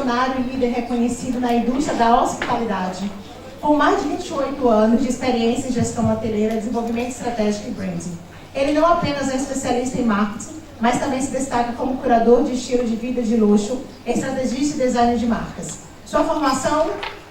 visionário e líder reconhecido na indústria da hospitalidade, com mais de 28 anos de experiência em gestão hoteleira, desenvolvimento estratégico e branding. Ele não apenas é especialista em marketing, mas também se destaca como curador de estilo de vida de luxo, estrategista e designer de marcas. Sua formação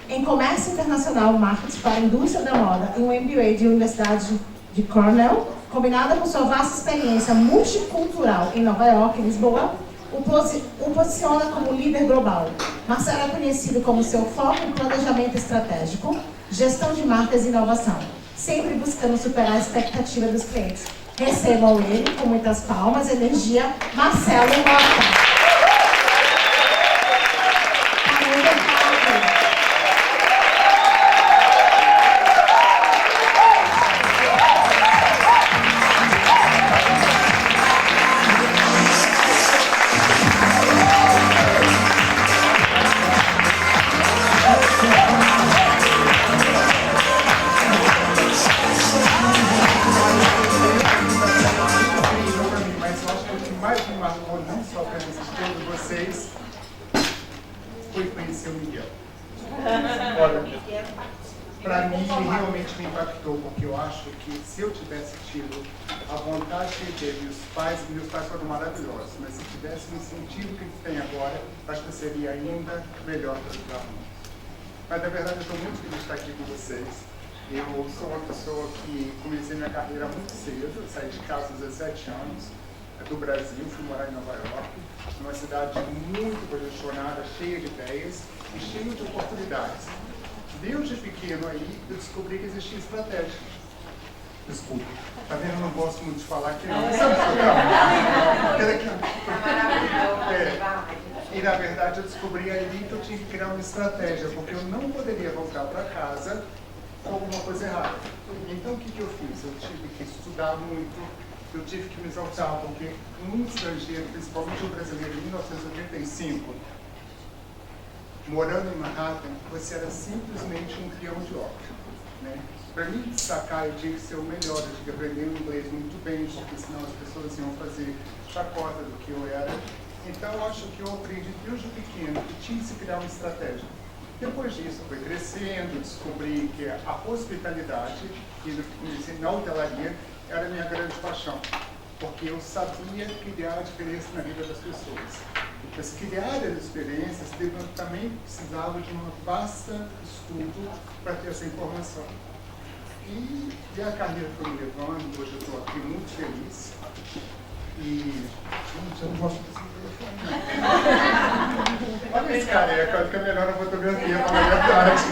em comércio internacional, marketing para a indústria da moda e um MBA de Universidade de Cornell, combinada com sua vasta experiência multicultural em Nova York e Lisboa, o posiciona como líder global. Marcelo é conhecido como seu foco em planejamento estratégico, gestão de marcas e inovação, sempre buscando superar a expectativa dos clientes. Recebam ele com muitas palmas e energia, Marcelo Mota. Para mim, ele realmente me impactou, porque eu acho que se eu tivesse tido a vontade que ele teve, meus pais foram maravilhosos, mas se tivesse o incentivo que ele tem agora, acho que seria ainda melhor para ajudar muito. Mas, na verdade, eu estou muito feliz de estar aqui com vocês. Eu sou uma pessoa que comecei minha carreira muito cedo, eu saí de casa aos 17 anos, do Brasil, fui morar em Nova York, numa cidade muito congestionada, cheia de ideias e cheia de oportunidades. Desde pequeno aí, eu descobri que existia estratégia. Desculpa, tá vendo? Eu não gosto muito de falar aqui, não. Sabe E na verdade eu descobri ali que eu tinha que criar uma estratégia, porque eu não poderia voltar para casa com alguma coisa errada. Então o que eu fiz? Eu tive que estudar muito, eu tive que me exaltar, porque um estrangeiro, principalmente um brasileiro, em 1985, morando em Manhattan, você era simplesmente um peão de obra, né? Para mim destacar, eu tinha que ser o melhor, eu tinha que aprender o inglês muito bem, porque senão as pessoas iam fazer chacota do que eu era. Então eu acho que eu aprendi desde pequeno que tinha que se criar uma estratégia. Depois disso, eu fui crescendo, descobri que a hospitalidade e na hotelaria era a minha grande paixão, porque eu sabia criar a diferença na vida das pessoas. Mas criar as experiências também precisava de um vasto estudo para ter essa informação. E a carreira foi me levando, hoje eu estou aqui muito feliz. E eu não gosto desse telefone. Olha esse careca, fica melhor na fotografia, na verdade.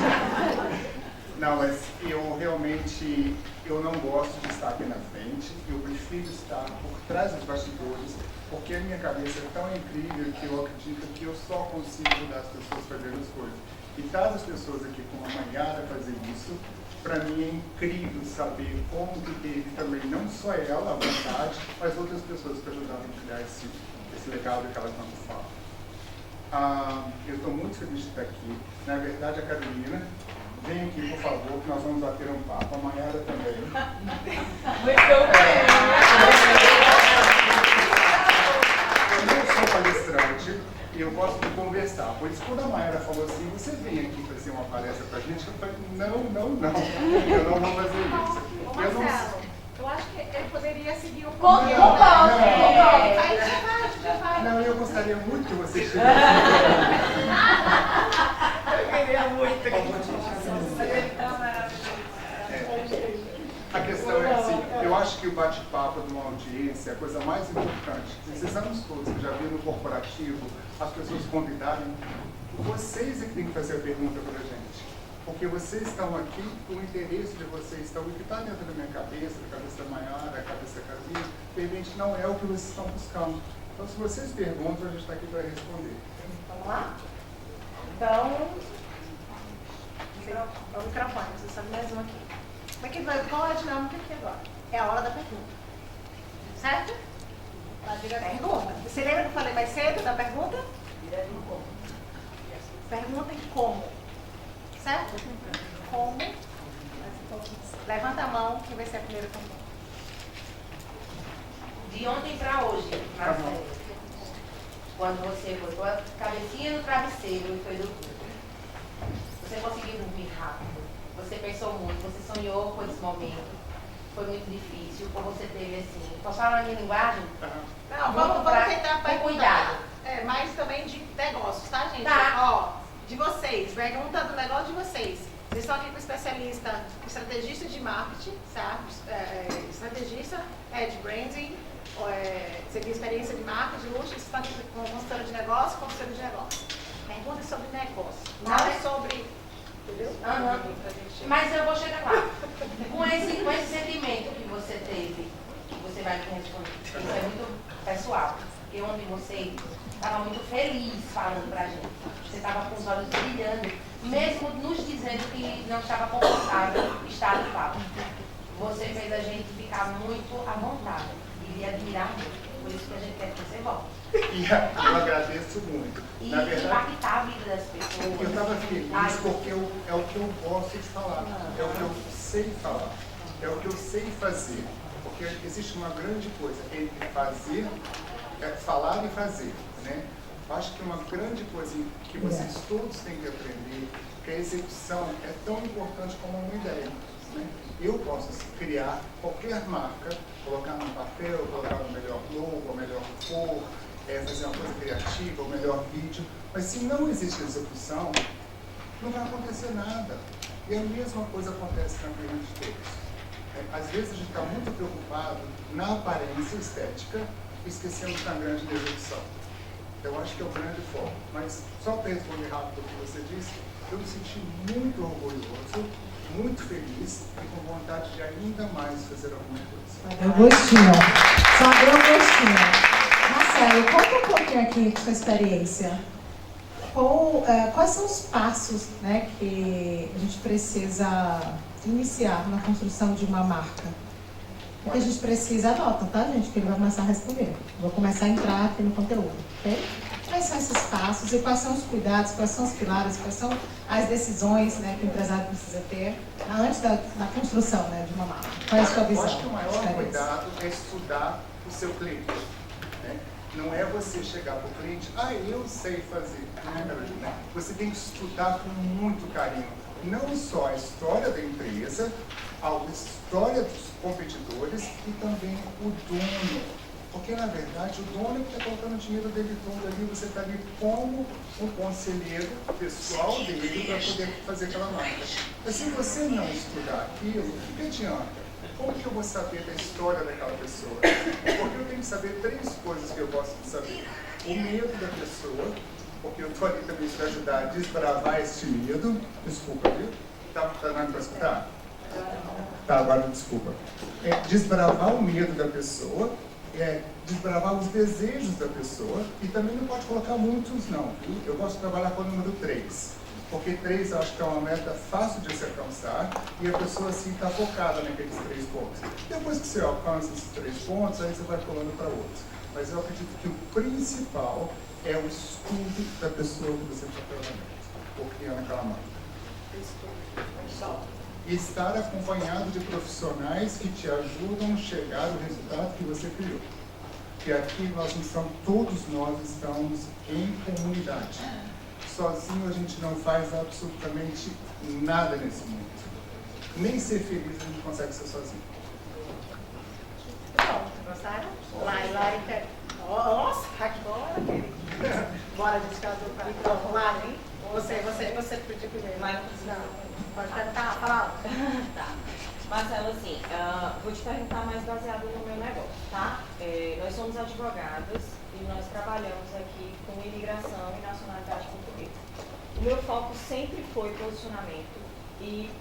Não, mas eu realmente não gosto de estar aqui na frente, eu prefiro estar por trás dos bastidores, porque a minha cabeça é tão incrível que eu acredito que eu só consigo ajudar as pessoas fazendo as coisas. E traz as pessoas aqui como a Mayara fazer isso, para mim é incrível saber como que teve também, não só ela, a vontade, mas outras pessoas que ajudaram a criar esse legado que ela tanto fala. Eu estou muito feliz de estar aqui. Na verdade, a Carolina, vem aqui, por favor, que nós vamos bater um papo. A Mayara também. Muito bem. Eu não sou palestrante e eu gosto de conversar. Por isso, quando a Mayara falou assim, você vem aqui fazer uma palestra pra gente, eu falei, não. Eu não vou fazer isso. Ô, Marcelo, eu acho que ele poderia seguir um pouco. Aí já vai. Não, eu gostaria muito que você estivesse. Eu queria muito que A questão é assim, eu acho que o bate-papo de uma audiência é a coisa mais importante. Esses anos todos que já vi no corporativo, as pessoas convidarem, vocês é que têm que fazer a pergunta para a gente. Porque vocês estão aqui, o interesse de vocês estão, o que está dentro da minha cabeça, da cabeça da Mayara, da cabeça da Carolina, de repente não é o que vocês estão buscando. Então, se vocês perguntam, a gente está aqui para responder. Vamos lá? Então, o microfone, você sabe mais um aqui. Como é que vai? Qual é a dinâmica aqui agora? É a hora da pergunta. Certo? Pergunta. Você lembra que eu falei mais cedo da pergunta? Pergunta em como. Certo? Como? Levanta a mão que vai ser a primeira pergunta. De ontem para hoje, Marcelo. Quando você botou a cabecinha no travesseiro e foi dormir. Você conseguiu dormir rápido. Você pensou muito, você sonhou com esse momento. Foi muito difícil, ou você teve assim. Posso falar na minha linguagem? Não, vamos tentar com cuidado. perguntar. Mais também de negócios, tá, gente? Tá. Ó, de vocês, pergunta do negócio de vocês. Vocês estão aqui com especialista, estrategista de marketing, sabe? Estrategista, de branding, você tem experiência de marketing, de luxo, você está aqui com consultora de negócio, consultora de negócio. Pergunta sobre negócio, não é sobre... Entendeu? Mas eu vou chegar lá. Com esse sentimento que você teve, que você vai me responder, isso é muito pessoal. Porque onde você estava muito feliz falando pra gente. Você estava com os olhos brilhando, mesmo nos dizendo que não estava confortável estar no palco. Você fez a gente ficar muito à vontade e lhe admirar muito. Por isso que a gente quer que você volte. E eu agradeço muito. E Na verdade, impactar a vida das pessoas. eu estava feliz porque é o que eu gosto de falar, é o que eu sei falar, é o que eu sei fazer. Porque existe uma grande coisa entre fazer, falar e fazer, né? Eu acho que uma grande coisa que vocês todos têm que aprender, que a execução é tão importante como uma ideia. Né? Eu posso criar qualquer marca, colocar no papel, colocar o melhor logo, a melhor cor, fazer uma coisa criativa, o melhor vídeo, mas se não existe execução, não vai acontecer nada. E a mesma coisa acontece na vida de todos. Às vezes a gente está muito preocupado na aparência estética, esquecendo da grande execução. Eu acho que é o grande foco. Mas só para responder rápido o que você disse, eu me senti muito orgulhoso, muito feliz e com vontade de ainda mais fazer alguma coisa. Eu gostinho. Só abriu um gostinho. Marcelo, conta um pouquinho aqui da sua experiência. Quais são os passos, né, que a gente precisa iniciar na construção de uma marca? O que a gente precisa, anota, tá, gente? Que ele vai começar a responder. Vou começar a entrar aqui no conteúdo, ok? Quais são esses passos e quais são os cuidados, quais são os pilares, quais são as decisões, né, que o empresário precisa ter antes da construção, né, de uma marca? Qual é a sua visão? Eu acho que o maior cuidado é estudar o seu cliente. Né? Não é você chegar para o cliente, eu sei fazer. Né? Você tem que estudar com muito carinho. Não só a história da empresa, a história dos competidores e também o dono. Porque, na verdade, o dono é que está colocando o dinheiro dele todo ali, você está ali como um conselheiro pessoal dele para poder fazer aquela marca. Mas se você não estudar aquilo, o que adianta? Como que eu vou saber da história daquela pessoa? Porque eu tenho que saber 3 coisas que eu gosto de saber. O medo da pessoa, porque eu estou ali também para ajudar a desbravar este medo. Desculpa, viu? Tá dando para escutar? Tá, agora desculpa. Desbravar o medo da pessoa, desbravar os desejos da pessoa e também não pode colocar muitos não. Viu? Eu gosto de trabalhar com o número 3. Porque 3 eu acho que é uma meta fácil de se alcançar e a pessoa assim está focada naqueles 3 pontos. Depois que você alcança esses 3 pontos, aí você vai pulando para outros. Mas eu acredito que o principal é o estudo da pessoa que você está trabalhando, ou criando aquela marca. E estar acompanhado de profissionais que te ajudam a chegar ao resultado que você criou. Porque aqui todos nós estamos em comunidade. Sozinho a gente não faz absolutamente nada nesse mundo. Nem ser feliz a gente consegue ser sozinho. Bom, gostaram? Lari, nossa, agora, querido. Bora descansar para mim. Lari, você podia primeiro. Pode tentar, fala. Tá. Marcelo, assim, vou te perguntar mais baseado no meu negócio, tá? Nós somos advogados e nós trabalhamos aqui com imigração e nacionalidade portuguesa. O meu foco sempre foi posicionamento e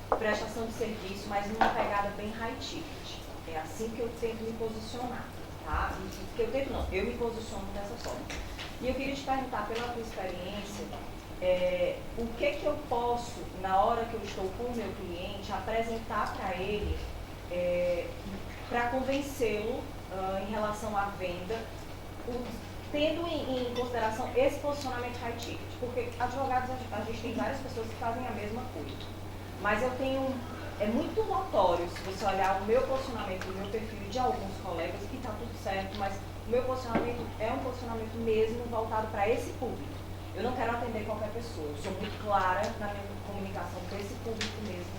prestação de serviço, mas numa pegada bem high ticket. É assim que eu tento me posicionar, tá? Eu me posiciono dessa forma. E eu queria te perguntar, pela tua experiência, o que eu posso, na hora que eu estou com o meu cliente, apresentar para ele para convencê-lo em relação à venda, tendo em consideração esse posicionamento high ticket, porque advogados, a gente tem várias pessoas que fazem a mesma coisa, mas é muito notório se você olhar o meu posicionamento, o meu perfil de alguns colegas, que está tudo certo, mas O meu posicionamento é um posicionamento mesmo voltado para esse público. Eu não quero atender qualquer pessoa, eu sou muito clara na minha comunicação com esse público mesmo,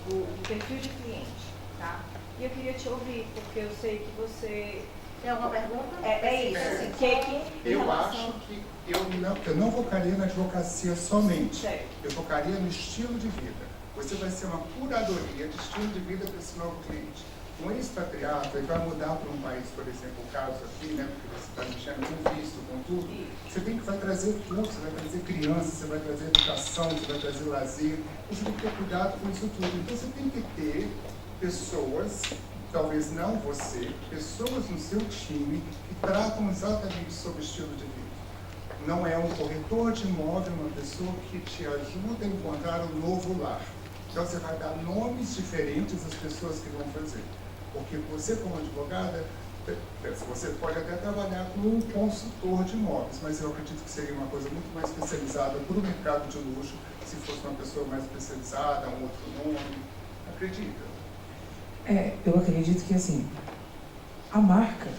do perfil de cliente, tá? E eu queria te ouvir, porque eu sei que você... Tem alguma pergunta? É isso, assim, Eu acho que eu não focaria na advocacia somente. Certo. Eu focaria no estilo de vida. Você vai ser uma curadoria de estilo de vida para esse novo cliente. Um expatriado, ele vai mudar para um país, por exemplo, o caso aqui, né, porque você está mexendo com visto, com tudo, você vai trazer tudo, você vai trazer criança, você vai trazer educação, você vai trazer lazer, você tem que ter cuidado com isso tudo. Então você tem que ter pessoas, talvez não você, pessoas no seu time que tratam exatamente sobre o estilo de vida. Não é um corretor de imóvel, uma pessoa que te ajuda a encontrar um novo lar. Então você vai dar nomes diferentes às pessoas que vão fazer. Porque você, como advogada, você pode até trabalhar como um consultor de imóveis, mas eu acredito que seria uma coisa muito mais especializada para o mercado de luxo, se fosse uma pessoa mais especializada, um outro nome. Acredita? Eu acredito que, assim, a marca,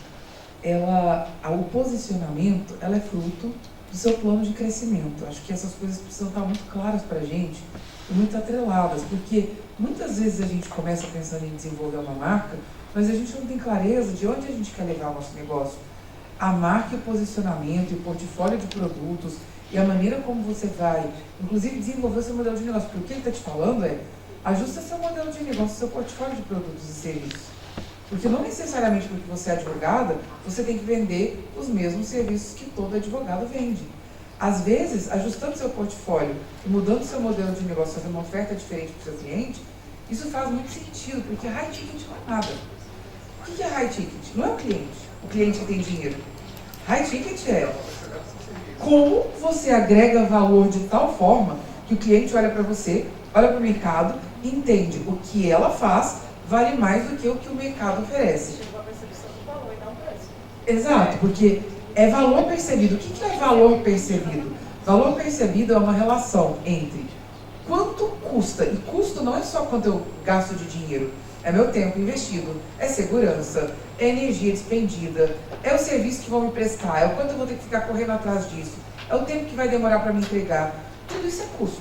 o posicionamento, ela é fruto do seu plano de crescimento. Acho que essas coisas precisam estar muito claras para a gente e muito atreladas, porque muitas vezes a gente começa pensando em desenvolver uma marca, mas a gente não tem clareza de onde a gente quer levar o nosso negócio. A marca e o posicionamento, e o portfólio de produtos, e a maneira como você vai, inclusive, desenvolver o seu modelo de negócio. Porque o que ele está te falando ajusta seu modelo de negócio, seu portfólio de produtos e serviços. Porque não necessariamente porque você é advogada, você tem que vender os mesmos serviços que todo advogado vende. Às vezes, ajustando seu portfólio e mudando seu modelo de negócio, fazendo uma oferta diferente para o seu cliente, isso faz muito sentido, porque high ticket não é nada. O que é high ticket? Não é o cliente que tem dinheiro. High ticket é como você agrega valor de tal forma que o cliente olha para você, olha para o mercado e entende o que ela faz vale mais do que o que o mercado oferece. Chegou a percepção do valor e não o preço. Exato, porque é valor percebido. O que é valor percebido? Valor percebido é uma relação entre quanto custa, e custo não é só quanto eu gasto de dinheiro, é meu tempo investido, é segurança, é energia despendida, é o serviço que vão me prestar, é o quanto eu vou ter que ficar correndo atrás disso, é o tempo que vai demorar para me entregar. Tudo isso é custo.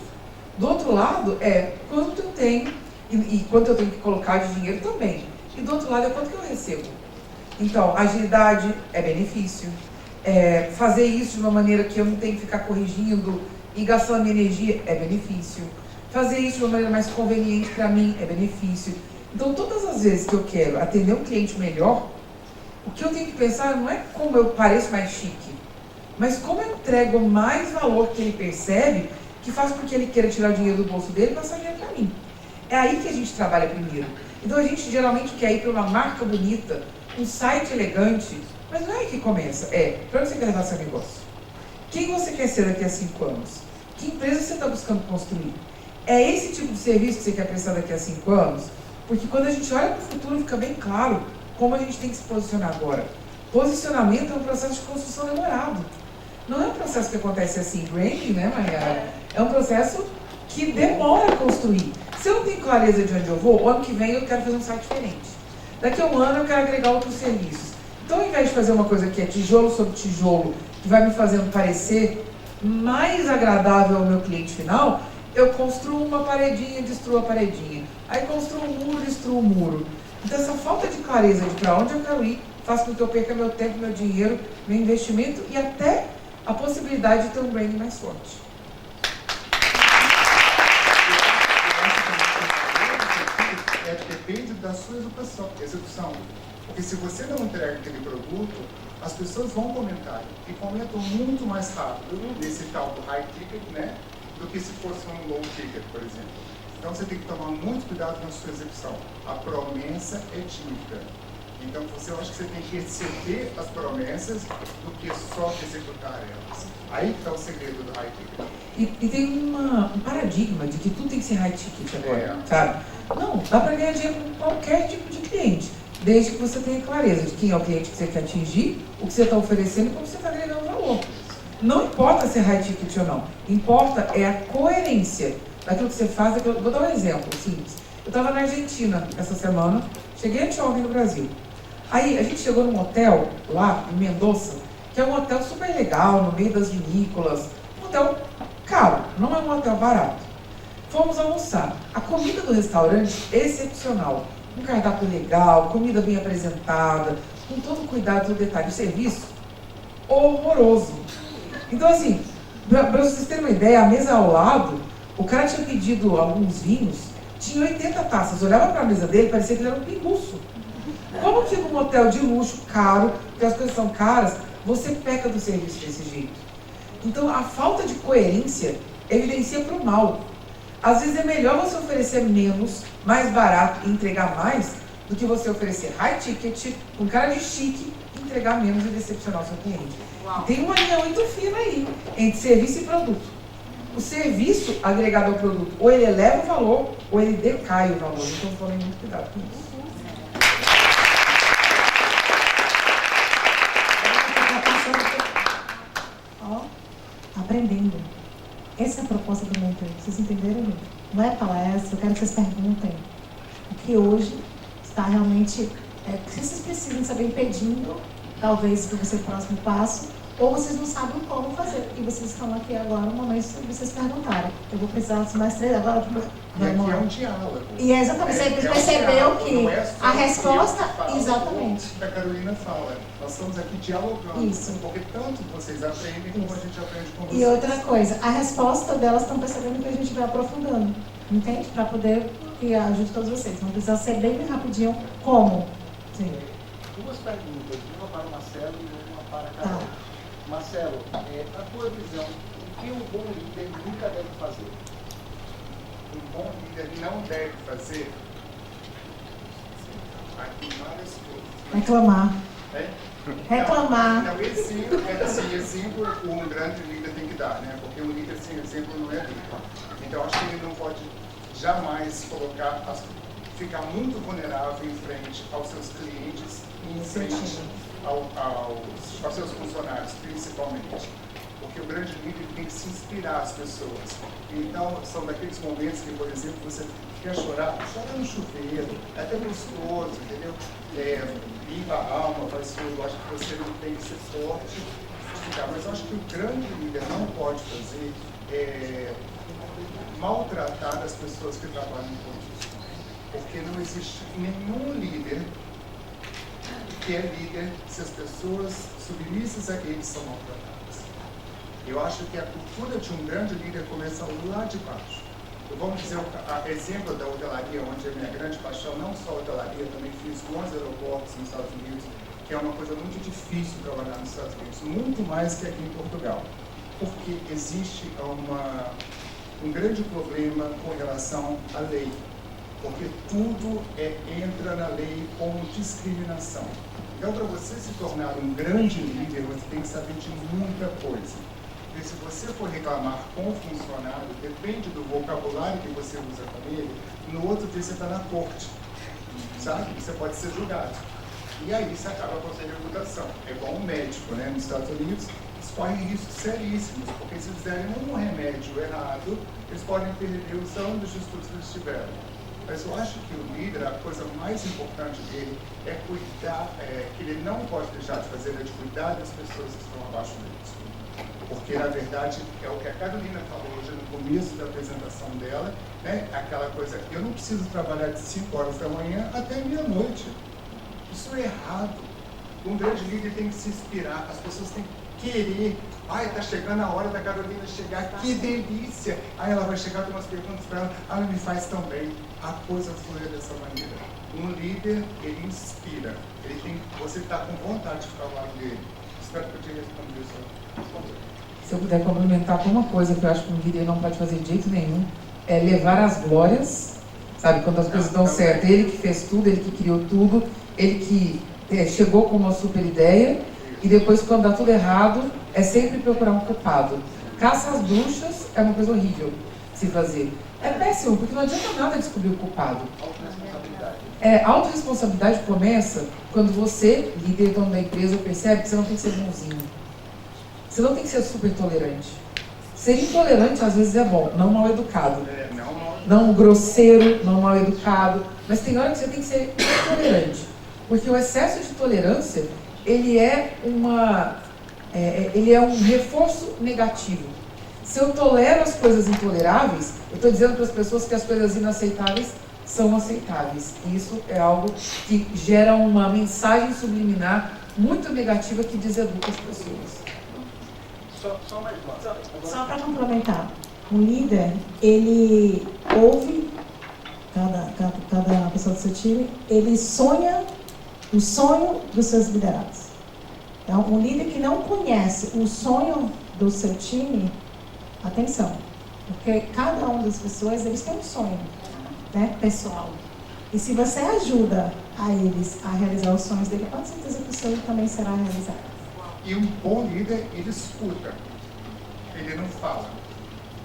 Do outro lado é quanto eu tenho e quanto eu tenho que colocar de dinheiro também. E do outro lado é quanto que eu recebo. Então, agilidade é benefício. Fazer isso de uma maneira que eu não tenho que ficar corrigindo e gastando minha energia é benefício. Fazer isso de uma maneira mais conveniente para mim é benefício. Então, todas as vezes que eu quero atender um cliente melhor, o que eu tenho que pensar não é como eu pareço mais chique, mas como eu entrego mais valor que ele percebe, que faz com que ele queira tirar o dinheiro do bolso dele e passar dinheiro para mim. É aí que a gente trabalha primeiro. Então a gente geralmente quer ir para uma marca bonita, um site elegante, mas não é aí que começa. Para onde você quer levar seu negócio? Quem você quer ser daqui a 5 anos? Que empresa você está buscando construir? É esse tipo de serviço que você quer prestar daqui a 5 anos? Porque quando a gente olha para o futuro, fica bem claro como a gente tem que se posicionar agora. Posicionamento é um processo de construção demorado. Não é um processo que acontece assim, branding, né, Mariana? É um processo que demora a construir. Se eu não tenho clareza de onde eu vou, o ano que vem eu quero fazer um site diferente. Daqui a um ano eu quero agregar outros serviços. Então, ao invés de fazer uma coisa que é tijolo sobre tijolo, que vai me fazendo parecer mais agradável ao meu cliente final, eu construo uma paredinha, destruo a paredinha. Aí construo um muro, destruo o muro. Então, essa falta de clareza de para onde eu quero ir faz com que eu perca meu tempo, meu dinheiro, meu investimento e até a possibilidade de ter um branding mais forte. Depende da sua execução. Porque se você não entrega aquele produto, as pessoas vão comentar. E comentam muito mais rápido nesse tal do high ticket, né? Do que se fosse um low ticket, por exemplo. Então você tem que tomar muito cuidado na sua execução. A promessa é dívida. Então eu acho que você tem que exceder as promessas do que só executar elas. Aí que está o segredo do high ticket. E tem um paradigma de que tudo tem que ser high ticket agora, sabe? Não, dá para ganhar dinheiro com qualquer tipo de cliente, desde que você tenha clareza de quem é o cliente que você quer atingir, o que você está oferecendo e como você está agregando valor. Não importa se é high ticket ou não, importa é a coerência daquilo que você faz. Vou dar um exemplo simples. Eu estava na Argentina essa semana, cheguei anteontem no Brasil. Aí a gente chegou num hotel lá em Mendoza, que é um hotel super legal, no meio das vinícolas, um hotel caro, não é um hotel barato. Fomos almoçar. A comida do restaurante é excepcional, um cardápio legal, comida bem apresentada, com todo cuidado, todo detalhe. O serviço, horroroso. Então assim, para vocês terem uma ideia, a mesa ao lado, o cara tinha pedido alguns vinhos, tinha 80 taças, olhava para a mesa dele, parecia que ele era um pinguço. Como que num hotel de luxo, caro, que as coisas são caras, você peca do serviço desse jeito? Então, a falta de coerência evidencia para o mal. Às vezes é melhor você oferecer menos, mais barato e entregar mais, do que você oferecer high ticket, com cara de chique, e entregar menos e decepcionar o seu cliente. E tem uma linha muito fina aí, entre serviço e produto. O serviço agregado ao produto, ou ele eleva o valor, ou ele decai o valor. Então, tomem muito cuidado com isso. Aprendendo. Essa é a proposta do mentor. Vocês entenderam? Não é palestra, eu quero que vocês perguntem o que hoje está realmente, que vocês precisam saber impedindo, talvez, para você o próximo passo, ou vocês não sabem como fazer. E vocês estão aqui agora no momento de vocês perguntarem. Eu vou precisar de mais 3 agora. E aqui é um diálogo. E é exatamente, você percebeu que a resposta, exatamente. A Carolina fala, nós estamos aqui dialogando. Isso. Porque tanto vocês aprendem como a gente aprende com vocês. E outra coisa, a resposta delas estão percebendo que a gente vai aprofundando. Entende? Para poder que ajude todos vocês. Não precisa ser bem rapidinho. Como? Sim. 2 perguntas, uma para o Marcelo e uma para a Carol. Tá. Marcelo, a tua visão, o que um bom líder nunca deve fazer? Um bom líder não deve fazer aqui várias coisas. Reclamar. É? Reclamar. Não, exemplo um grande líder tem que dar, né? Porque um líder sem exemplo não é líder. Então acho que ele não pode jamais ficar muito vulnerável em frente aos seus clientes e em frente aos seus funcionários, principalmente. Porque o grande líder tem que se inspirar as pessoas. Então, são daqueles momentos que, por exemplo, você quer chorar, chora no chuveiro, é até gostoso, entendeu? Limpa a alma, faz tudo. Eu acho que você não tem que ser forte, mas eu acho que o grande líder não pode fazer maltratar as pessoas que trabalham com isso. Porque não existe nenhum líder que é líder se as pessoas submissas a ele são maltratadas. Eu acho que a cultura de um grande líder começa lá de baixo. Vamos dizer, exemplo da hotelaria, onde é minha grande paixão, não só a hotelaria, também fiz bons aeroportos nos Estados Unidos, que é uma coisa muito difícil trabalhar nos Estados Unidos, muito mais que aqui em Portugal. Porque existe um grande problema com relação à lei. Porque tudo entra na lei como discriminação. Então, para você se tornar um grande líder, você tem que saber de muita coisa. Porque se você for reclamar com o funcionário, depende do vocabulário que você usa com ele, no outro dia você está na corte, sabe? Você pode ser julgado. E aí você acaba com a sua reputação. É igual um médico, né? Nos Estados Unidos, eles correm riscos seríssimos, porque se eles derem um remédio errado, eles podem perder os anos de estudos que eles tiveram. Mas eu acho que o líder, a coisa mais importante dele é cuidar, que ele não pode deixar de fazer, é de cuidar das pessoas que estão abaixo deles. Porque, na verdade, é o que a Carolina falou hoje no começo da apresentação dela, né? Aquela coisa, eu não preciso trabalhar de 5 horas da manhã até meia-noite. Isso é errado. Um grande líder tem que se inspirar, as pessoas têm que querer. Ai, tá chegando a hora da Carolina chegar, que delícia! Aí ela vai chegar com umas perguntas para ela, ela me faz tão bem. A coisa flui dessa maneira. Um líder, ele inspira. Você está com vontade de ficar ao lado dele. Espero que eu tenha respondido isso. Se eu puder complementar com uma coisa que eu acho que um líder não pode fazer de jeito nenhum, é levar as glórias, sabe, quando as coisas dão certo. Ele que fez tudo, ele que criou tudo, ele que chegou com uma super ideia, e depois, quando dá tudo errado, é sempre procurar um culpado. Caça às bruxas é uma coisa horrível de se fazer. É péssimo, porque não adianta nada descobrir o culpado. Autoresponsabilidade começa quando você, líder, dono da empresa, percebe que você não tem que ser bonzinho. Você não tem que ser super tolerante. Ser intolerante, às vezes, é bom, não mal educado. Não grosseiro, não mal educado. Mas tem hora que você tem que ser intolerante. Porque o excesso de tolerância, ele é um reforço negativo. Se eu tolero as coisas intoleráveis, eu estou dizendo para as pessoas que as coisas inaceitáveis são aceitáveis. E isso é algo que gera uma mensagem subliminar muito negativa que deseduca as pessoas. Só mais uma. Só para complementar, o líder, ele ouve cada pessoa do seu time, ele sonha o sonho dos seus liderados. Então, um líder que não conhece o sonho do seu time, atenção, porque cada uma das pessoas, eles têm um sonho, né, pessoal. E se você ajuda a eles a realizar os sonhos dele, com certeza que o seu também será realizado. E um bom líder, ele escuta, ele não fala.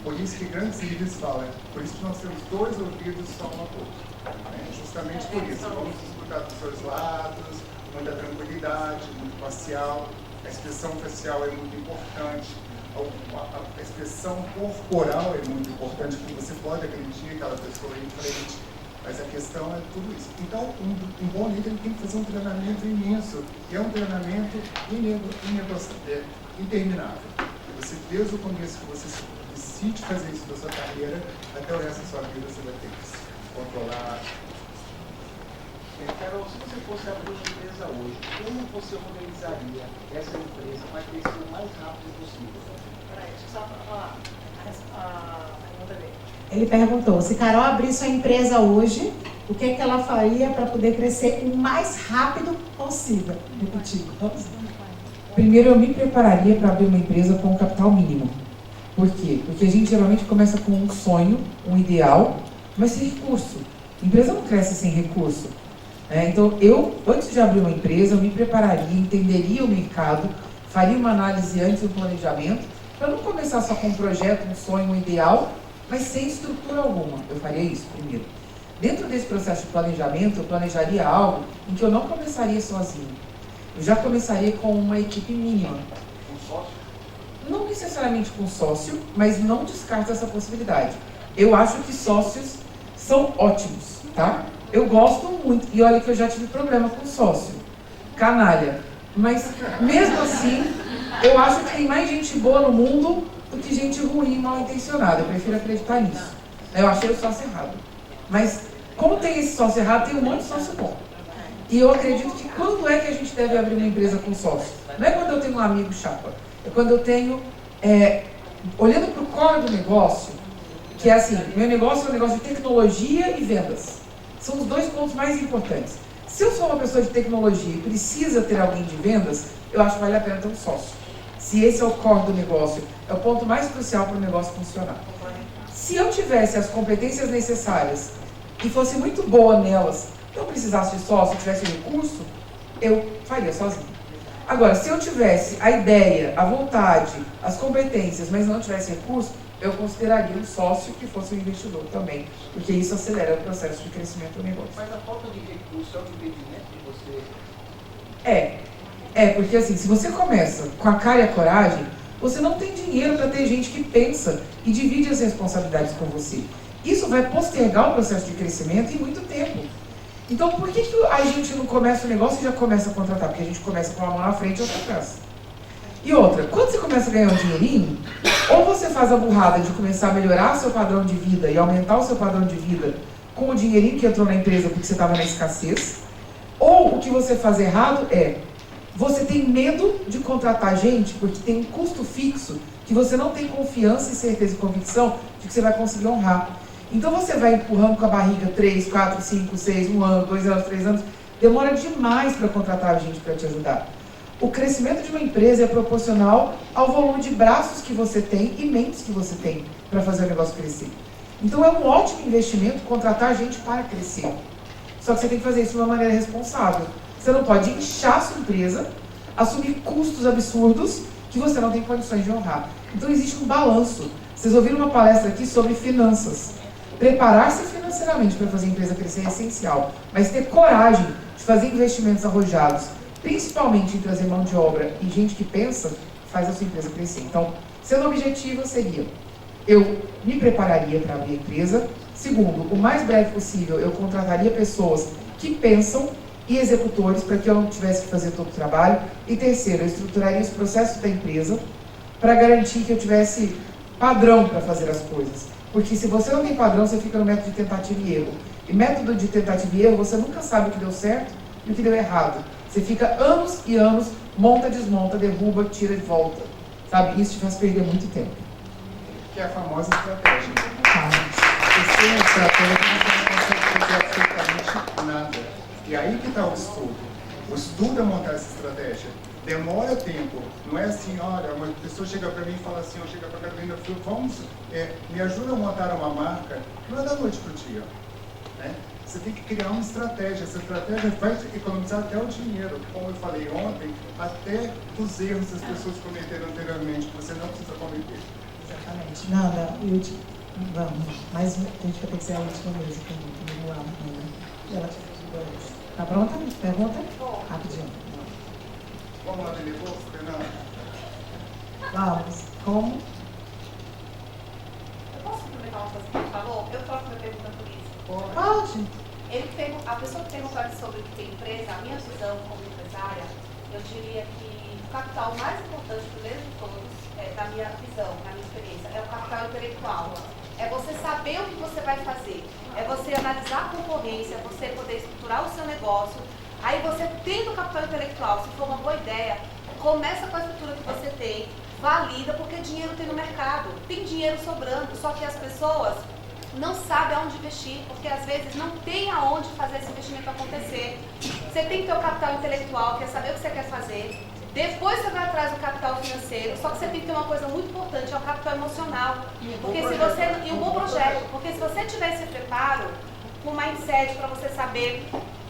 Por isso que grandes líderes falam, por isso que nós temos 2 ouvidos só uma boca. Justamente por isso, vamos escutar dos seus lados, muita tranquilidade, muito parcial. A expressão facial é muito importante, a expressão corporal é muito importante, porque você pode agredir aquela pessoa em frente, mas a questão é tudo isso. Então, um bom líder tem que fazer um treinamento imenso, e é um treinamento interminável. Você, desde o começo que você decide fazer isso na sua carreira, até o resto da sua vida você vai ter que se controlar. Carol, se você fosse abrir uma empresa hoje, como você organizaria essa empresa para crescer o mais rápido possível? Peraí, deixa eu só falar a pergunta dele. Ele perguntou, se Carol abrir sua empresa hoje, o que ela faria para poder crescer o mais rápido possível? Repetir. Primeiro, eu me prepararia para abrir uma empresa com um capital mínimo. Por quê? Porque a gente geralmente começa com um sonho, um ideal, mas sem recurso. A empresa não cresce sem recurso. Então, antes de abrir uma empresa, eu me prepararia, entenderia o mercado, faria uma análise antes do planejamento, para não começar só com um projeto, um sonho, um ideal, mas sem estrutura alguma. Eu faria isso primeiro. Dentro desse processo de planejamento, eu planejaria algo em que eu não começaria sozinho. Eu já começaria com uma equipe mínima. Um sócio? Não necessariamente com sócio, mas não descarto essa possibilidade. Eu acho que sócios são ótimos, tá? Eu gosto muito, e olha que eu já tive problema com sócio, canalha. Mas, mesmo assim, eu acho que tem mais gente boa no mundo do que gente ruim e mal intencionada. Eu prefiro acreditar nisso. Eu achei o sócio errado. Mas, como tem esse sócio errado, tem um monte de sócio bom. E eu acredito que quando é que a gente deve abrir uma empresa com sócio? Não é quando eu tenho um amigo chapa. É quando eu tenho, olhando para o core do negócio, que é assim, meu negócio é um negócio de tecnologia e vendas. São os 2 pontos mais importantes. Se eu sou uma pessoa de tecnologia e precisa ter alguém de vendas, eu acho que vale a pena ter um sócio. Se esse é o core do negócio, é o ponto mais crucial para o negócio funcionar. Se eu tivesse as competências necessárias e fosse muito boa nelas, não precisasse de sócio, tivesse recurso, eu faria sozinho. Agora, se eu tivesse a ideia, a vontade, as competências, mas não tivesse recurso, eu consideraria um sócio que fosse um investidor também, porque isso acelera o processo de crescimento do negócio. Mas a falta de recurso é um impedimento de você? Porque assim, se você começa com a cara e a coragem, você não tem dinheiro para ter gente que pensa e divide as responsabilidades com você. Isso vai postergar o processo de crescimento em muito tempo. Então, por que a gente não começa o negócio e já começa a contratar? Porque a gente começa com uma mão na frente e outra atrás. E outra, quando você começa a ganhar um dinheirinho, ou você faz a burrada de começar a melhorar seu padrão de vida e aumentar o seu padrão de vida com o dinheirinho que entrou na empresa porque você estava na escassez, ou o que você faz errado é, você tem medo de contratar gente porque tem um custo fixo que você não tem confiança e certeza e convicção de que você vai conseguir honrar. Então você vai empurrando com a barriga 3, 4, 5, 6, 1 ano, 2 anos, 3 anos, demora demais para contratar gente para te ajudar. O crescimento de uma empresa é proporcional ao volume de braços que você tem e mentes que você tem para fazer o negócio crescer. Então é um ótimo investimento contratar gente para crescer. Só que você tem que fazer isso de uma maneira responsável. Você não pode inchar a sua empresa, assumir custos absurdos que você não tem condições de honrar. Então existe um balanço. Vocês ouviram uma palestra aqui sobre finanças. Preparar-se financeiramente para fazer a empresa crescer é essencial, mas ter coragem de fazer investimentos arrojados, principalmente em trazer mão de obra e gente que pensa, faz a sua empresa crescer. Então, sendo objetivo seria, eu me prepararia para abrir a empresa. Segundo, o mais breve possível, eu contrataria pessoas que pensam e executores, para que eu não tivesse que fazer todo o trabalho. E terceiro, eu estruturaria os processos da empresa para garantir que eu tivesse padrão para fazer as coisas. Porque se você não tem padrão, você fica no método de tentativa e erro. E método de tentativa e erro, você nunca sabe o que deu certo e o que deu errado. Você fica anos e anos, monta, desmonta, derruba, tira e volta. Sabe? Isso te faz perder muito tempo. Que é a famosa estratégia. Você tem estratégia, você não consegue fazer Absolutamente nada. E aí que está o estudo. O estudo é montar essa estratégia. Demora tempo. Não é assim, olha, uma pessoa chega para mim e fala assim, eu chego para a Carolina e falo, vamos, me ajuda a montar uma marca. Não é da noite para o dia. Né? Você tem que criar uma estratégia. Essa estratégia vai economizar até o dinheiro. Como eu falei ontem, até os erros que as pessoas cometeram anteriormente, que você não precisa cometer. Exatamente. Nada, último. Vamos, mais a gente vai ter que ser a última mesmo. Vamos lá, ela tá pronta? Pergunta? Rapidinho. Vamos lá, Lili, Fernando. Vamos. Como? Eu posso complementar uma coisa que ele falou? Eu troco minha pergunta por isso. Pode. A pessoa que perguntou sobre o que tem empresa, a minha visão como empresária, eu diria que o capital mais importante, primeiro de todos, na minha visão, na minha experiência, é o capital intelectual. É você saber o que você vai fazer. É você analisar a concorrência, você poder estruturar o seu negócio. Aí você tendo o capital intelectual, se for uma boa ideia, começa com a estrutura que você tem, valida, porque dinheiro tem no mercado. Tem dinheiro sobrando, só que as pessoas não sabem aonde investir, porque às vezes não tem aonde fazer esse investimento acontecer. Você tem que ter o capital intelectual, que é saber o que você quer fazer. Depois você vai atrás do capital financeiro, só que você tem que ter uma coisa muito importante, é o capital emocional. Porque se você, e um bom projeto, porque se você tiver esse preparo, com mindset para você saber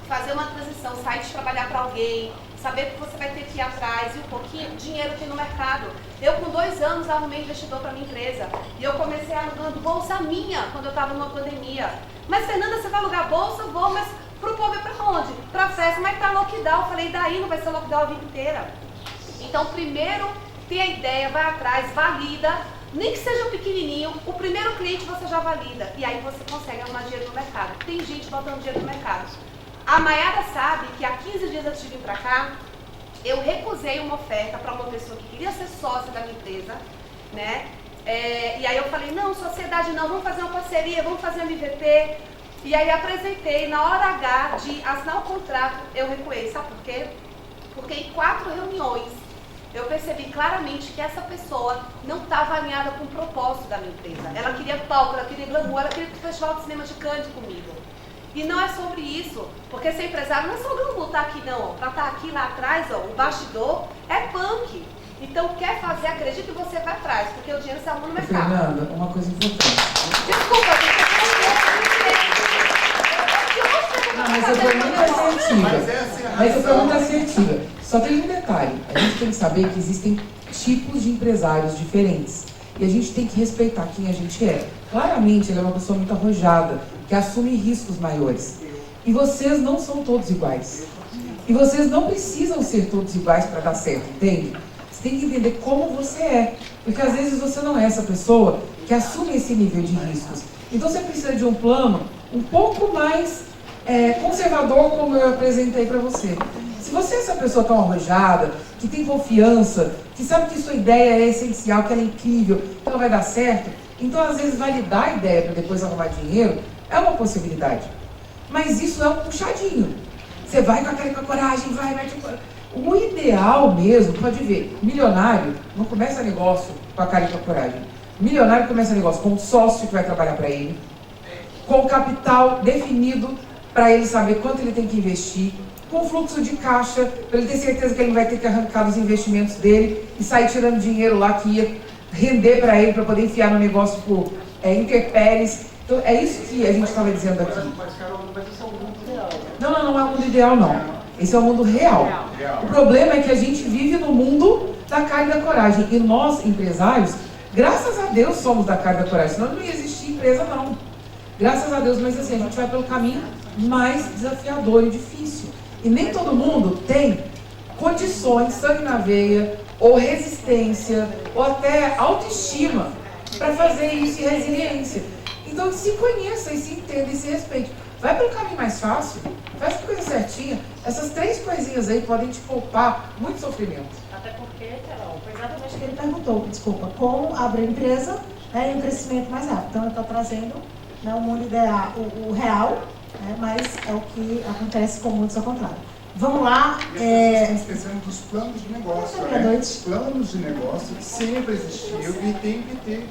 fazer uma transição, sair de trabalhar para alguém, saber que você vai ter que ir atrás e um pouquinho de dinheiro tem no mercado. Eu com 2 anos arrumei investidor para minha empresa e eu comecei alugando bolsa minha quando eu estava numa pandemia. Mas Fernanda, você vai alugar bolsa? Vou, mas pro povo é para onde? Para festa, mas tá lockdown. Eu falei, daí não vai ser lockdown a vida inteira. Então primeiro tem a ideia, vai atrás, valida, nem que seja pequenininho, o primeiro cliente você já valida e aí você consegue arrumar dinheiro no mercado. Tem gente botando dinheiro no mercado. A Mayara sabe que há 15 dias antes de vir para cá, eu recusei uma oferta para uma pessoa que queria ser sócia da minha empresa, né? E aí eu falei, não, sociedade não, vamos fazer uma parceria, vamos fazer um MVP. E aí apresentei, na hora H de assinar o contrato, eu recuei. Sabe por quê? Porque em 4 reuniões, eu percebi claramente que essa pessoa não estava alinhada com o propósito da minha empresa. Ela queria palco, ela queria glamour, ela queria ir pro Festival de Cinema de Cannes comigo. E não é sobre isso, porque ser empresário não é só o glamour estar aqui não, para estar aqui lá atrás, ó, o bastidor é punk. Então quer fazer, acredita que você vai atrás, porque o dinheiro se arruma no mercado. Fernanda, uma coisa importante. Desculpa, Mas a pergunta é assertiva. Mas a pergunta é assertiva. Só tem um detalhe. A gente tem que saber que existem tipos de empresários diferentes. E a gente tem que respeitar quem a gente é. Claramente, ele é uma pessoa muito arrojada, que assume riscos maiores. E vocês não são todos iguais. E vocês não precisam ser todos iguais para dar certo, entende? Você tem que entender como você é. Porque às vezes você não é essa pessoa que assume esse nível de riscos. Então você precisa de um plano um pouco mais conservador, como eu apresentei para você. Se você é essa pessoa tão arrojada, que tem confiança, que sabe que sua ideia é essencial, que ela é incrível, que ela vai dar certo, então às vezes validar a ideia para depois arrumar dinheiro é uma possibilidade. Mas isso é um puxadinho. Você vai com a cara e com a coragem, vai. O ideal mesmo, pode ver, milionário não começa negócio com a cara e com a coragem. Milionário começa negócio com um sócio que vai trabalhar para ele, com o capital definido para ele saber quanto ele tem que investir, com fluxo de caixa, para ele ter certeza que ele não vai ter que arrancar dos investimentos dele e sair tirando dinheiro lá que ia render para ele, para poder enfiar no negócio por intempéries. Então é isso que a gente estava dizendo aqui. Mas, Carol, mas isso é o mundo real, né? Não é o mundo ideal, não. Esse é o mundo real. O problema é que a gente vive no mundo da cara e da coragem. E nós, empresários, graças a Deus somos da cara e da coragem, senão não ia existir empresa, não. Graças a Deus, mas assim, a gente vai pelo caminho mais desafiador e difícil. E nem todo mundo tem condições, sangue na veia, ou resistência, ou até autoestima para fazer isso e resiliência. Então se conheça e se entenda e se respeite. Vai pelo caminho mais fácil, faz a coisa certinha. Essas 3 coisinhas aí podem te poupar muito sofrimento. Até porque, Carol, foi exatamente o que ele perguntou, desculpa, como abrir empresa e um crescimento mais rápido. Então, eu estou trazendo, né, o mundo ideal, o real, né, mas é o que acontece com muitos ao contrário. Vamos lá. Estamos esquecendo dos planos de negócio. Boa noite. Planos de negócio sempre existiu e tem que ter.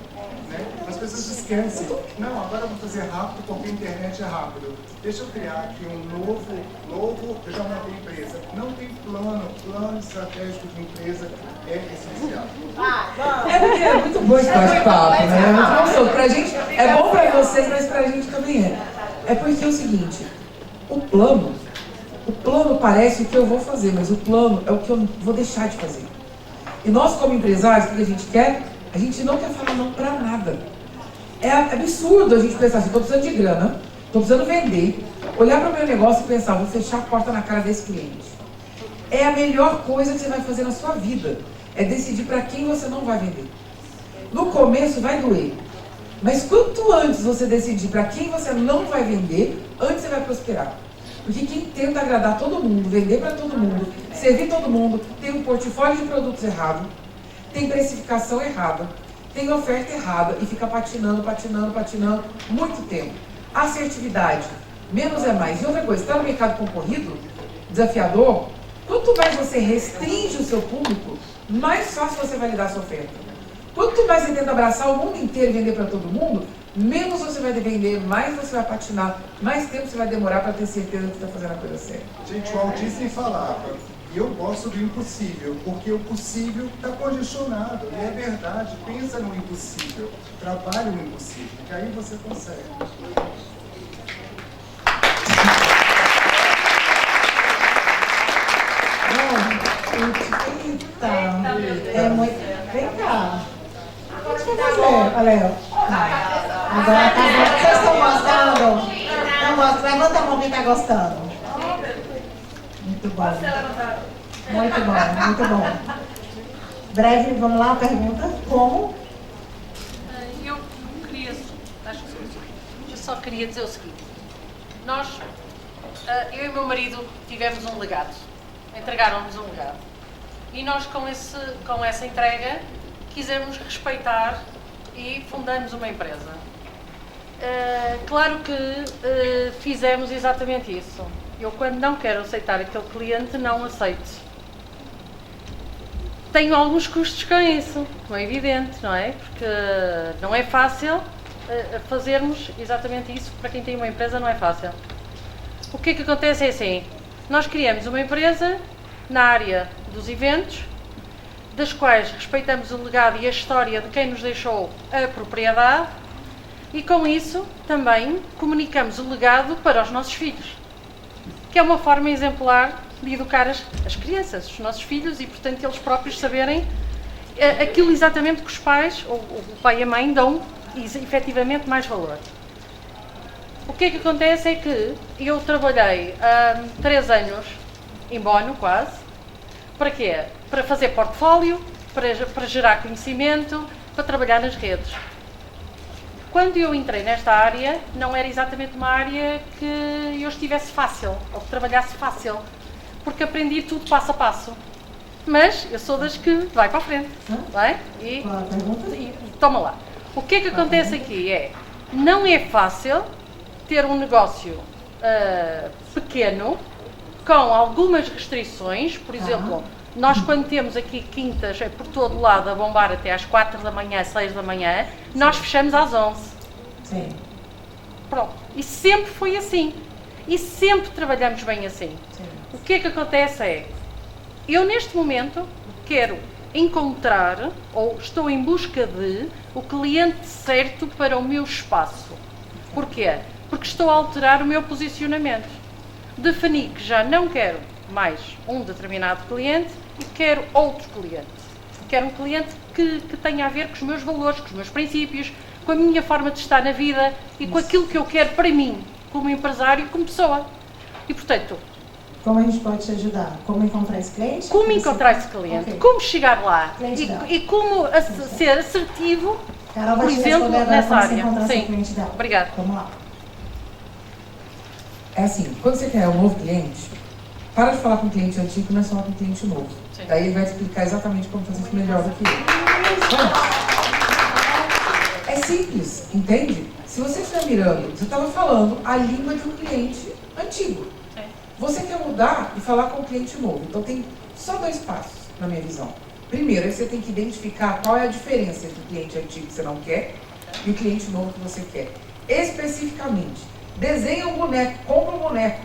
Né? As pessoas esquecem. Não, agora eu vou fazer rápido porque a internet é rápido. Deixa eu criar aqui um novo, eu já montei empresa. Não tem plano estratégico de empresa é essencial. É porque é muito bom esse bate-papo, né? É muito gostoso. Pra gente, é bom pra vocês, mas pra gente também é. É porque é o seguinte, o plano parece o que eu vou fazer, mas o plano é o que eu vou deixar de fazer. E nós, como empresários, o que a gente quer? A gente não quer falar não pra nada. É absurdo a gente pensar assim, estou precisando de grana, estou precisando vender, olhar para o meu negócio e pensar, vou fechar a porta na cara desse cliente. É a melhor coisa que você vai fazer na sua vida. É decidir para quem você não vai vender. No começo vai doer. Mas quanto antes você decidir para quem você não vai vender, antes você vai prosperar. Porque quem tenta agradar todo mundo, vender para todo mundo, servir todo mundo, tem um portfólio de produtos errado, tem precificação errada, tem oferta errada e fica patinando muito tempo. Assertividade, menos é mais. E outra coisa, está no mercado concorrido, desafiador, quanto mais você restringe o seu público, mais fácil você vai lidar a sua oferta. Quanto mais você tenta abraçar o mundo inteiro e vender para todo mundo, menos você vai vender, mais você vai patinar, mais tempo você vai demorar para ter certeza que está fazendo a coisa certa. Gente, o Walt Disney falava, eu gosto do impossível, porque o possível está congestionado. E é verdade, pensa no impossível, trabalhe no impossível, que aí você consegue. Eita, é muito... Vem cá. O que você vai fazer, Léo? Agora tá bom. Vocês estão gostando? Não gosto. Levanta a mão quem tá gostando. Muito bom. Muito bom, muito bom. Breve, vamos lá, pergunta. Como? Eu queria, eu só queria dizer o seguinte. Nós, eu e meu marido, tivemos um legado. Entregaram-nos um legado. E nós, com essa entrega, quisemos respeitar e fundamos uma empresa. Claro que fizemos exatamente isso. Eu, quando não quero aceitar aquele cliente, não aceito. Tenho alguns custos com isso, como é evidente, não é? Porque não é fácil fazermos exatamente isso. Para quem tem uma empresa não é fácil. O que é que acontece é assim, nós criamos uma empresa na área dos eventos, das quais respeitamos o legado e a história de quem nos deixou a propriedade e com isso também comunicamos o legado para os nossos filhos, que é uma forma exemplar de educar as crianças, os nossos filhos e, portanto, eles próprios saberem aquilo exatamente que os pais, ou o pai e a mãe, dão efetivamente mais valor. O que é que acontece é que eu trabalhei há 3 anos em Bono, quase. Para quê? Para fazer portfólio, para gerar conhecimento, para trabalhar nas redes. Quando eu entrei nesta área, não era exatamente uma área que eu estivesse fácil, ou que trabalhasse fácil, porque aprendi tudo passo a passo. Mas eu sou das que vai para a frente, vai? E toma lá. O que é que acontece aqui é, não é fácil ter um negócio pequeno, com algumas restrições, por exemplo, nós quando temos aqui quintas por todo lado a bombar até às 4 da manhã, 6 da manhã, nós fechamos às 11. Sim. Pronto. E sempre foi assim. E sempre trabalhamos bem assim. Sim. O que é que acontece é, eu neste momento quero encontrar, ou estou em busca de, o cliente certo para o meu espaço. Porquê? Porque estou a alterar o meu posicionamento. Defini que já não quero mais um determinado cliente e quero outro cliente. Quero um cliente que tenha a ver com os meus valores, com os meus princípios, com a minha forma de estar na vida e com aquilo que eu quero para mim, como empresário e como pessoa. E, portanto... Como a gente pode te ajudar? Como encontrar esse cliente? Como encontrar esse cliente, okay. Como chegar lá e como ser assertivo, Carol vai por te exemplo, responder nessa como área. encontrar Sim. seu cliente dela. Obrigada. Vamos lá. É assim, quando você quer um novo cliente, para de falar com o cliente antigo e começa a falar com o cliente novo. Sim. Daí ele vai te explicar exatamente como fazer isso melhor do que ele. É simples, entende? Se você estiver mirando, você estava falando a língua de um cliente antigo. Você quer mudar e falar com o cliente novo. Então tem só 2 passos, na minha visão. Primeiro, você tem que identificar qual é a diferença entre o cliente antigo que você não quer e o cliente novo que você quer. Especificamente, desenha um boneco, compra um boneco,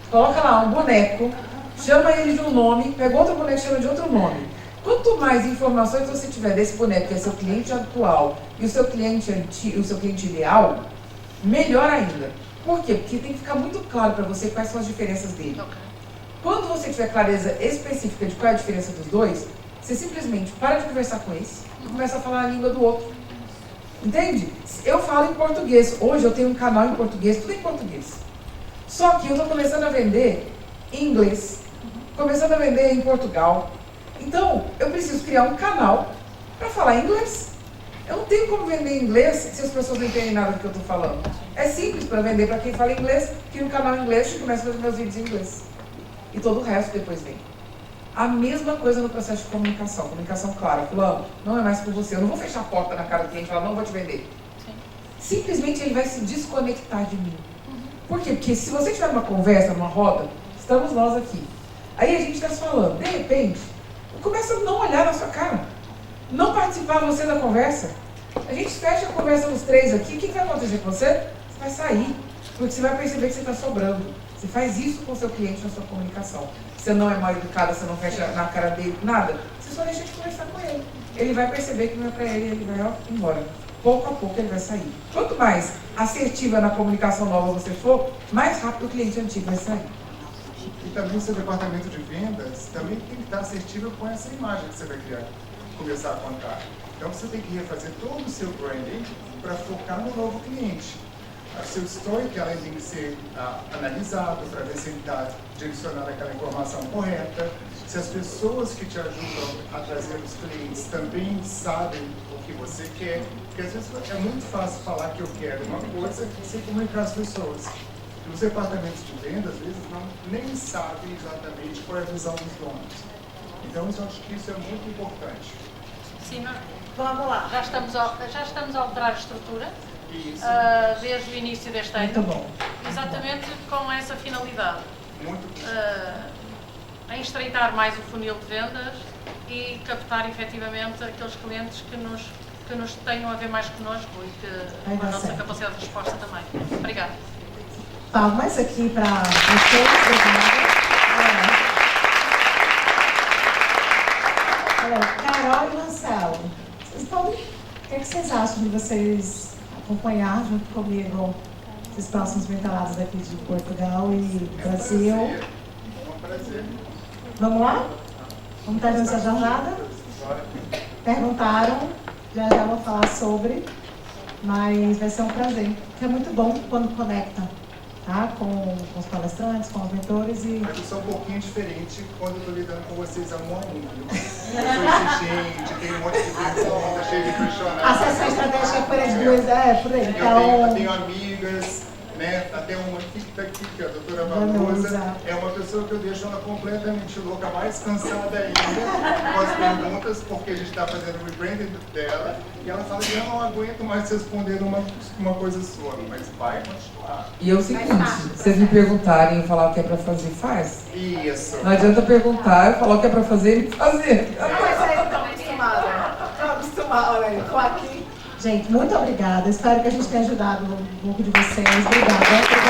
coloca lá um boneco, chama ele de um nome, pega outro boneco e chama de outro nome. Quanto mais informações você tiver desse boneco, que é seu cliente atual e o seu cliente antigo, o seu cliente ideal, melhor ainda. Por quê? Porque tem que ficar muito claro para você quais são as diferenças dele. Quando você tiver clareza específica de qual é a diferença dos dois, você simplesmente para de conversar com esse e começa a falar a língua do outro. Entende? Eu falo em português. Hoje eu tenho um canal em português, tudo em português. Só que eu estou começando a vender em inglês, começando a vender em Portugal. Então, eu preciso criar um canal para falar inglês. Eu não tenho como vender em inglês se as pessoas não entendem nada do que eu estou falando. É simples para vender para quem fala inglês, cria um canal em inglês e começa a fazer meus vídeos em inglês. E todo o resto depois vem. A mesma coisa no processo de comunicação. Comunicação clara. Fulano, não é mais por você. Eu não vou fechar a porta na cara do cliente e falar, não vou te vender. Simplesmente ele vai se desconectar de mim. Por quê? Porque se você tiver uma conversa, numa roda, estamos nós aqui. Aí a gente está se falando. De repente, começa a não olhar na sua cara. Não participar você da conversa. A gente fecha a conversa nos 3 aqui. O que vai acontecer com você? Você vai sair. Porque você vai perceber que você está sobrando. Você faz isso com o seu cliente na sua comunicação. Você não é mal educada, você não fecha na cara dele, nada. Você só deixa de conversar com ele. Ele vai perceber que não é para ele vai embora. Pouco a pouco ele vai sair. Quanto mais assertiva na comunicação nova você for, mais rápido o cliente antigo vai sair. E também o seu departamento de vendas também tem que estar assertivo com essa imagem que você vai criar, começar a contar. Então você tem que refazer todo o seu branding para focar no novo cliente. O seu storytelling tem que ser analisado para ver se ele está direcionando aquela informação correta, se as pessoas que te ajudam a trazer os clientes também sabem o que você quer, porque às vezes é muito fácil falar que eu quero uma coisa sem comunicar as pessoas. E os departamentos de venda, às vezes, nem sabem exatamente qual é a visão dos donos. Então, eu acho que isso é muito importante. Sim, Vamos lá. já estamos a alterar a estrutura. Isso. Desde o início deste ano. Muito bom. Exatamente com essa finalidade. Muito A estreitar mais o funil de vendas e captar efetivamente aqueles clientes que nos tenham a ver mais connosco e Vai com a dar nossa certo. capacidade de resposta também. Obrigada. Palmas aqui para vocês. Carol e Marcelo, vocês podem, o que vocês acham de vocês acompanhar junto comigo esses próximos mentalados aqui de Portugal e Brasil? É um prazer. Vamos lá? Vamos estar nessa jornada? Perguntaram, já vou falar sobre, mas vai ser um prazer. Porque é muito bom quando conecta, tá? Com os palestrantes, com os mentores e... Mas eu sou um pouquinho diferente quando eu estou lidando com vocês a um a um. Eu sou exigente, tem um monte de perguntas, cheio de questionários. A sessão estratégica por as duas, por aí. Eu Então, tenho amigas, né? Até uma que está aqui, que é a doutora Vanusa. Vanusa, é uma pessoa que eu deixo ela completamente louca, mais cansada ainda com as perguntas, porque a gente está fazendo o rebranding dela, e ela fala que eu não aguento mais responder uma coisa sua, mas vai continuar. E é o seguinte, se vocês me perguntarem e eu falar o que é pra fazer, faz. Isso. Não adianta perguntar, eu falar o que é pra fazer e fazer. Mas aí, estão acostumados. Estão acostumados, olha aí, estou aqui. gente, muito obrigada. Espero que a gente tenha ajudado um pouco de vocês. Obrigada.